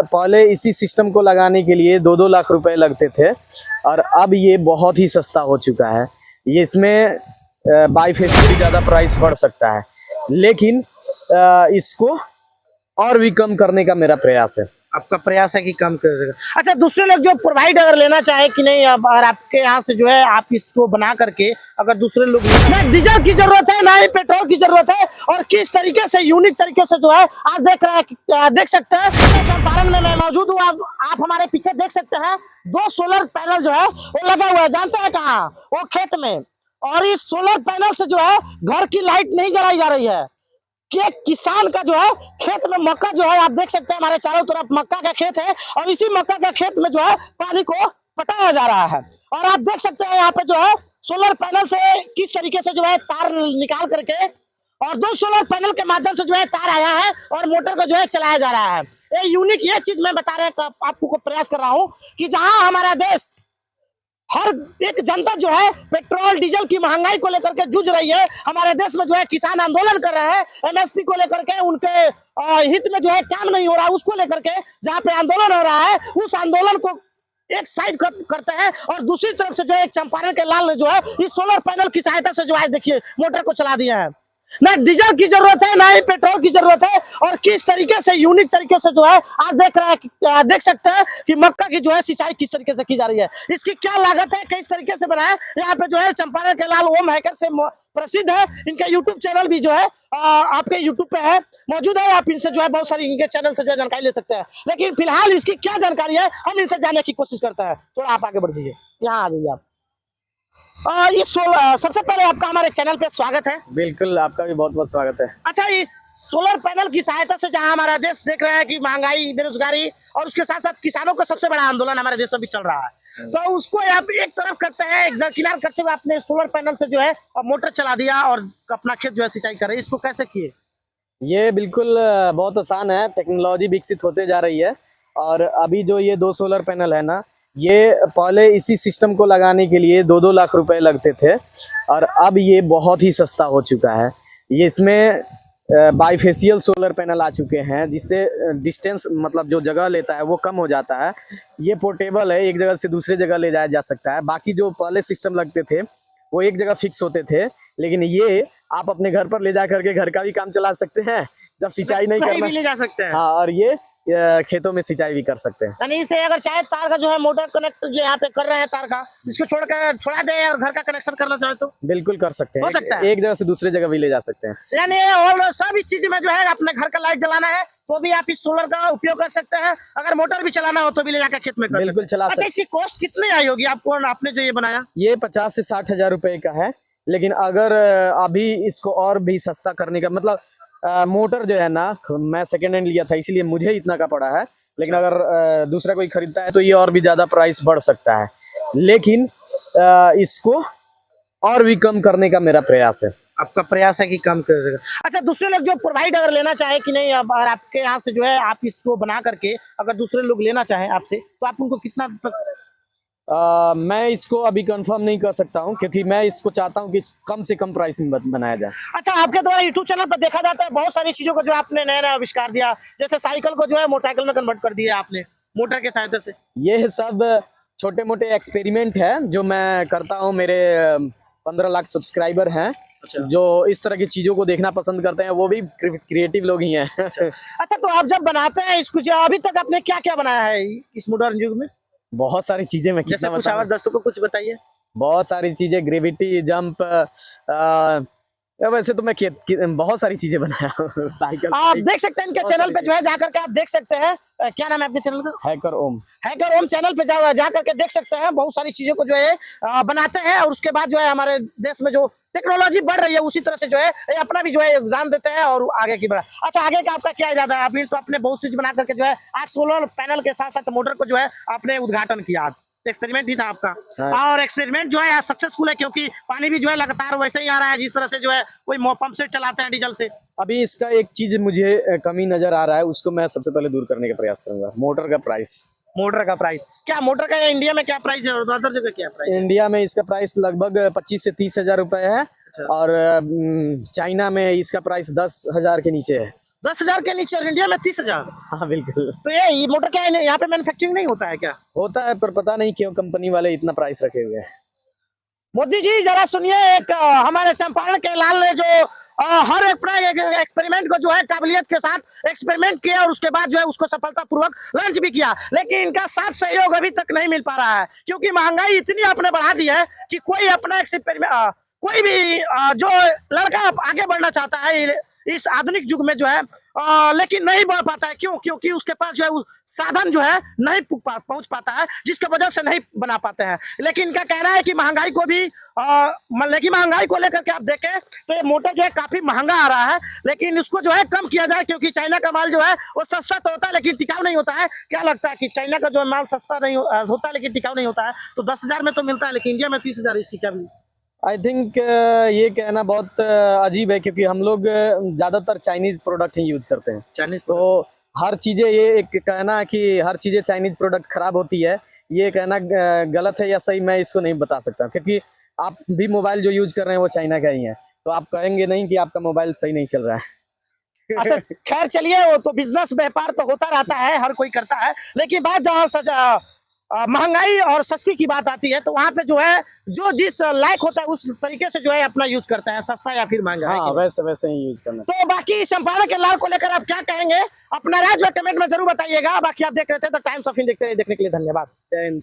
पहले इसी सिस्टम को लगाने के लिए 2-2 लाख रुपए लगते थे और अब ये बहुत ही सस्ता हो चुका है। ये इसमें बाई फेस भी ज़्यादा प्राइस बढ़ सकता है, लेकिन इसको और भी कम करने का मेरा प्रयास है। आपका प्रयास है कि कम कर देगा। अच्छा, दूसरे लोग जो प्रोवाइड अगर लेना चाहे कि नहीं, अब अगर आपके यहाँ से जो है आप इसको बना करके अगर दूसरे लोग, ना डीजल की जरूरत है ना ही पेट्रोल की जरूरत है, और किस तरीके से यूनिक तरीके से जो है आज देख सकते हैं चंपारण में मैं मौजूद हूँ। आप हमारे पीछे देख सकते हैं 2 सोलर पैनल जो है वो लगा हुआ है। जानते हैं कहाँ? वो खेत में। और इस सोलर पैनल से जो है घर की लाइट नहीं जलाई जा रही है कि किसान का जो है खेत में मक्का जो है आप देख सकते हैं, हमारे चारों तरफ मक्का का खेत है और इसी मक्का का खेत में जो है पानी को पटाया जा रहा है। और आप देख सकते हैं यहाँ पे जो है सोलर पैनल से किस तरीके से जो है तार निकाल करके और 2 सोलर पैनल के माध्यम से जो है तार आया है और मोटर को जो है चलाया जा रहा है। ये यूनिक ये चीज मैं बता रहे आपको प्रयास कर रहा हूँ कि जहां हमारा देश हर एक जनता जो है पेट्रोल डीजल की महंगाई को लेकर के जूझ रही है, हमारे देश में जो है किसान आंदोलन कर रहे हैं एमएसपी को लेकर के, उनके हित में जो है काम नहीं हो रहा है उसको लेकर के जहाँ पे आंदोलन हो रहा है उस आंदोलन को एक साइड करते हैं और दूसरी तरफ से जो है चंपारण के लाल ने जो है इस सोलर पैनल की सहायता से जो है देखिए मोटर को चला दिया है। ना डीजल की जरूरत है ना ही पेट्रोल की जरूरत है, और किस तरीके से यूनिक तरीके से जो है आज देख सकते हैं कि मक्का की जो है सिंचाई किस तरीके से की जा रही है, इसकी क्या लागत है, किस तरीके से बना है। यहाँ पे जो है चंपारण के लाल ओम हैकर से प्रसिद्ध है, इनका यूट्यूब चैनल भी जो है आपके यूट्यूब पे है मौजूद है। आप इनसे जो है बहुत सारी इनके चैनल से जो है जानकारी ले सकते हैं, लेकिन फिलहाल इसकी क्या जानकारी है हम इनसे जानने की कोशिश करते हैं। थोड़ा आप आगे बढ़ जाइए, यहाँ आ जाइए आप। सबसे पहले आपका हमारे चैनल पे स्वागत है। बिल्कुल, आपका भी बहुत बहुत स्वागत है। अच्छा, इस सोलर पैनल की सहायता से जहां हमारा देश देख रहा है कि महंगाई, बेरोजगारी और उसके साथ साथ किसानों का सबसे बड़ा आंदोलन हमारे देश में भी चल रहा है, तो उसको आप एक तरफ करते हैं, एक दरकिनार करते हुए आपने सोलर पैनल से जो है मोटर चला दिया और अपना खेत जो है सिंचाई कर रहे हैं, इसको कैसे किए? ये बिल्कुल बहुत आसान है, टेक्नोलॉजी विकसित होते जा रही है। और अभी जो ये 2 सोलर पैनल है ना, ये पहले इसी सिस्टम को लगाने के लिए 2-2 लाख रुपए लगते थे और अब ये बहुत ही सस्ता हो चुका है। ये इसमें बाईफेशियल सोलर पैनल आ चुके हैं, जिससे डिस्टेंस मतलब जो जगह लेता है वो कम हो जाता है। ये पोर्टेबल है, एक जगह से दूसरे जगह ले जाया जा सकता है। बाकी जो पहले सिस्टम लगते थे वो एक जगह फिक्स होते थे, लेकिन ये आप अपने घर पर ले जा करके घर का भी काम चला सकते हैं जब सिंचाई नहीं करना, भी ले जा सकते हैं। हाँ, और ये खेतों में सिंचाई भी कर सकते हैं। यानी इसे अगर चाहे तार का जो है मोटर कनेक्ट जो यहाँ पे कर रहे हैं तार का, इसको छोड़ा दे और घर का कनेक्शन करना चाहे तो बिल्कुल कर सकते हैं, हो सकता है। एक जगह से दूसरे जगह भी ले जा सकते हैं। यानी और सब इस चीज में जो है अपने घर का लाइट जलाना है तो भी आप इस सोलर का उपयोग कर सकते हैं, अगर मोटर भी चलाना हो तो भी ले जाकर खेत में कर बिल्कुल चला सकते हैं। इसकी कॉस्ट कितनी आई होगी आपको, आपने जो ये बनाया? ये 50 से 60 हजार रुपए का है, लेकिन अगर अभी इसको और भी सस्ता करने का मतलब मोटर जो है ना, मैं सेकेंड हैंड लिया था इसलिए मुझे इतना का पड़ा है, लेकिन अगर दूसरा कोई खरीदता है तो ये और भी ज़्यादा प्राइस बढ़ सकता है, लेकिन इसको और भी कम करने का मेरा प्रयास है। आपका प्रयास है कि कम कर देगा। अच्छा, दूसरे लोग जो प्रोवाइड अगर लेना चाहे कि नहीं, अब अगर आपके यहाँ से जो है आप इसको बना करके अगर दूसरे लोग लेना चाहें आपसे तो आप उनको कितना तक? मैं इसको अभी कंफर्म नहीं कर सकता हूं, क्योंकि मैं इसको चाहता हूं कि कम से कम प्राइस में बनाया जाए। अच्छा, आपके द्वारा यूट्यूब चैनल पर देखा जाता है बहुत सारी चीजों को जो आपने नया आविष्कार दिया, जैसे साइकिल को जो है मोटरसाइकिल में कन्वर्ट कर दिया आपने मोटर के सहायता से। ये सब छोटे मोटे एक्सपेरिमेंट है जो मैं करता हूँ। मेरे 15 लाख सब्सक्राइबर हैं। अच्छा। जो इस तरह की चीजों को देखना पसंद करते हैं, वो भी क्रिएटिव लोग ही हैं। अच्छा, तो आप जब बनाते हैं इसको, अभी तक आपने क्या क्या बनाया है इस मॉडर्न युग में? बहुत सारी चीजें, मैं कितना कुछ और दर्शकों को कुछ बताइए। बहुत सारी चीजें, ग्रेविटी जंप, वैसे तो मैं बहुत सारी चीजें बनाया हूँ। साइकिल आप देख सकते हैं इनके चैनल पे जो है जाकर के आप देख सकते हैं। क्या नाम है आपके चैनल का? हैकर ओम। हैकर ओम चैनल पे जाकर के देख सकते हैं, बहुत सारी चीजों को जो है बनाते हैं, और उसके बाद जो है हमारे देश में जो टेक्नोलॉजी बढ़ रही है उसी तरह से जो है अपना भी जो है योगदान देते हैं और आगे की बढ़ा। अच्छा, आगे का आपका क्या इरादा है? अभी तो आपने बहुत चीज बना करके जो है आज सोलर पैनल के साथ साथ मोटर को जो है आपने उद्घाटन किया, आज एक्सपेरिमेंट ही था आपका। हाँ। और एक्सपेरिमेंट जो है सक्सेसफुल है, क्योंकि पानी भी जो है लगातार वैसे ही आ रहा है जिस तरह से जो है कोई पंप सेट चलाते हैं डीजल से। अभी इसका एक चीज मुझे कमी नजर आ रहा है, उसको मैं सबसे पहले दूर करने का प्रयास करूंगा, मोटर का प्राइस। मोटर का प्राइस क्या? मोटर का इंडिया में क्या प्राइस है और अदर जगह क्या प्राइस है? इंडिया में इसका प्राइस लगभग 25 से 30 हजार रुपए है। अच्छा। और चाइना में इसका प्राइस 10 हजार के नीचे है। 10,000 के नीचे और इंडिया में 30,000। हाँ बिल्कुल तो ये मोटर क्या है, यहाँ पे मैन्युफैक्चरिंग नहीं होता है क्या? होता है, पर पता नहीं क्यों कंपनी वाले इतना प्राइस रखे हुए हैं। मोदी जी जरा सुनिए, एक हमारे चंपारण के लाल ने जो हर अपना एक्सपेरिमेंट को जो है काबिलियत के साथ एक्सपेरिमेंट किया और उसके बाद जो है उसको सफलतापूर्वक लॉन्च भी किया, लेकिन इनका साथ सहयोग अभी तक नहीं मिल पा रहा है, क्योंकि महंगाई इतनी आपने बढ़ा दी है कि कोई अपना एक्सपेरिमेंट, कोई भी जो लड़का आगे बढ़ना चाहता है इस आधुनिक युग में जो है लेकिन नहीं बढ़ पाता है। क्यों? क्योंकि उसके पास जो है वो साधन जो है नहीं पहुंच पाता है, जिसके वजह से नहीं बना पाते हैं। लेकिन इनका कहना है कि महंगाई को भी लेकिन महंगाई को लेकर के आप देखें तो ये मोटर जो है काफी महंगा आ रहा है, लेकिन इसको जो है कम किया जाए, क्योंकि चाइना का माल जो है वो सस्ता तो होता है लेकिन टिकाऊ नहीं होता है। क्या लगता है कि चाइना का जो माल सस्ता नहीं होता है लेकिन टिकाऊ नहीं होता है, तो 10,000 में तो मिलता है लेकिन इंडिया में 30,000, इसकी क्या भी? आई थिंक ये कहना बहुत अजीब है, क्योंकि हम लोग ज़्यादातर चाइनीज़ प्रोडक्ट ही यूज करते हैं। चाइनीज तो हर चीज़ें, ये एक कहना है कि हर चीज़ें चाइनीज़ प्रोडक्ट खराब होती है, ये कहना गलत है या सही, मैं इसको नहीं बता सकता, क्योंकि आप भी मोबाइल जो यूज कर रहे हैं वो चाइना का ही है, तो आप कहेंगे नहीं कि आपका मोबाइल सही नहीं चल रहा है। अच्छा खैर चलिए, वो तो बिजनेस व्यापार तो होता रहता है, हर कोई करता है, लेकिन बात जहाँ महंगाई और सस्ती की बात आती है तो वहाँ पे जो है जो जिस लायक होता है उस तरीके से जो है अपना यूज करते हैं, सस्ता या फिर महंगा। हाँ वैसे वैसे ही यूज करना। तो बाकी चंपारण के लाल को लेकर आप क्या कहेंगे, अपना राय जो कमेंट में जरूर बताइएगा। बाकी आप देख रहे थे द टाइम्स ऑफ इंडिया, देखने के लिए धन्यवाद। जय हिंद।